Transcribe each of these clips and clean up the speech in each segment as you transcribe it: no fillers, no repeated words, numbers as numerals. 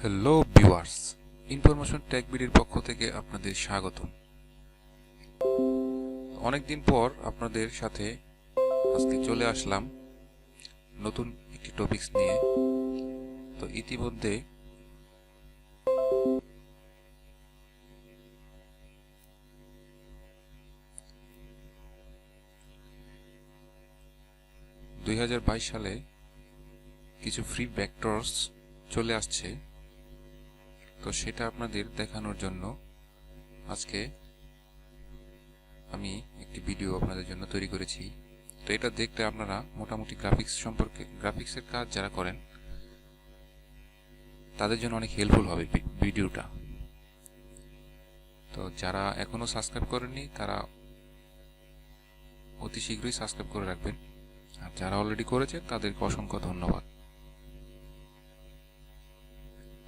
Hello viewers, information take বিডির পক্ষ থেকে আপনাদের স্বাগতম। অনেকদিন পর আপনাদের সাথে আজকে চলে আসলাম নতুন একটি টপিকস নিয়ে। তো ইতিমধ্যে সালে কিছু ফ্রি ভেক্টরস চলে আসছে। তো সেটা আপনাদের দেখানোর জন্য আজকে আমি একটি ভিডিও আপনাদের জন্য তৈরি করেছি। তো এটা দেখতে আপনারা মোটামুটি গ্রাফিক্সের কাজ যারা করেন তাদের জন্য অনেক হেল্পফুল হবে ভিডিওটা। তো যারা এখনো সাবস্ক্রাইব করেননি তারা অতি শীঘ্রই সাবস্ক্রাইব করে রাখবেন, আর যারা অলরেডি করেছেন তাদেরকে অসংখ্য ধন্যবাদ।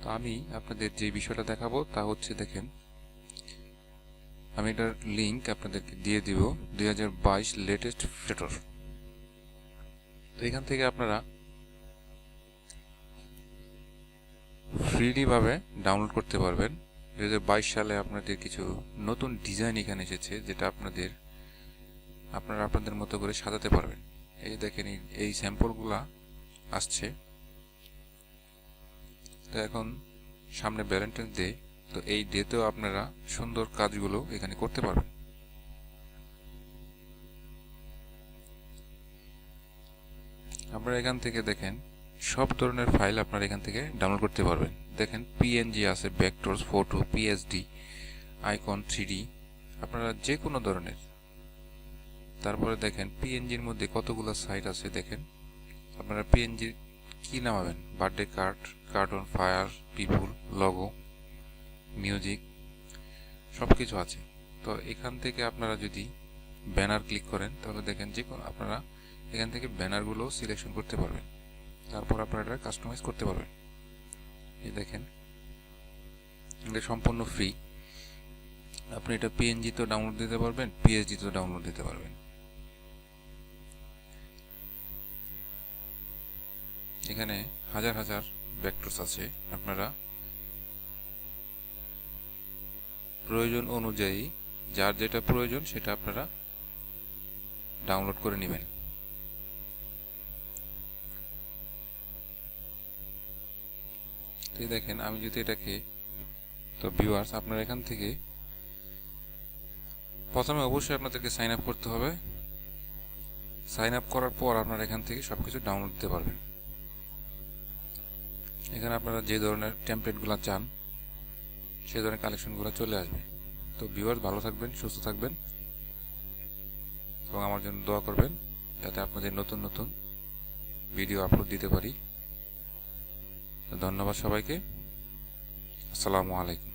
তো আমি আপনাদের যে বিষয়টা দেখাবো তা হচ্ছে, দেখেন আমি এটার লিংক আপনাদেরকে দিয়ে দিব 2022 লেটেস্ট ফেটর। তো এখান থেকে আপনারা ফ্রিলি ভাবে ডাউনলোড করতে পারবেন। 2022 সালে আপনাদের কিছু নতুন ডিজাইন এখানে এসেছে, যেটা আপনারা আপনাদের মতো করে সাজাতে পারবেন। এই দেখেন, এই স্যাম্পলগুলা আসছে। তো এখন সামনে ভ্যালেন্টাইন্স ডে, তো এই ডেতেও আপনারা সুন্দর কাজগুলো এখানে করতে পারবেন। আপনারা এখান থেকে দেখেন সব ধরনের ফাইল আপনারা এখান থেকে ডাউনলোড করতে পারবেন। দেখেন পিএনজি আছে, vectors, photo, PSD, icon, 3D, আপনারা যে কোনো ধরনের। তারপরে দেখেন পিএনজির মধ্যে কতগুলো সাইট আছে। দেখেন আপনারা পিএনজির কি নামাবেন, বার্থডে কার্ড, কার্টুন, ফায়ার, পিপুল, লগো, মিউজিক, সব কিছু আছে। তো এখান থেকে আপনারা যদি ব্যানার ক্লিক করেন তাহলে দেখেন যে আপনারা এখান থেকে ব্যানারগুলো সিলেকশন করতে পারবেন। তারপর আপনারা এটা কাস্টমাইজ করতে পারবেন। এই দেখেন, এটা সম্পূর্ণ ফ্রি। আপনি এটা পিএনজি তো ডাউনলোড দিতে পারবেন, পিএসডি তো ডাউনলোড দিতে পারবেন। এখানে হাজার হাজার ভেক্টরস আছে, আপনারা প্রয়োজন অনুযায়ী যার যেটা প্রয়োজন সেটা আপনারা ডাউনলোড করে নেবেন। তো দেখেন, আমি যদি এটাকে, তো ভিউয়ার্স আপনারা এখান থেকে প্রথমে অবশ্যই আপনাদেরকে সাইন আপ করতে হবে। সাইন আপ করার পর আপনারা এখান থেকে সবকিছু ডাউনলোড দিতে পারবেন। এখানে আপনারা যে ধরনের টেমপ্লেটগুলো চান সেই ধরনের কালেকশনগুলো চলে আসবে। তো ভিউয়ার্স ভালো থাকবেন, সুস্থ থাকবেন এবং আমার জন্য দোয়া করবেন যাতে আপনাদের নতুন নতুন ভিডিও আপলোড দিতে পারি। ধন্যবাদ সবাইকে। আসসালামু আলাইকুম।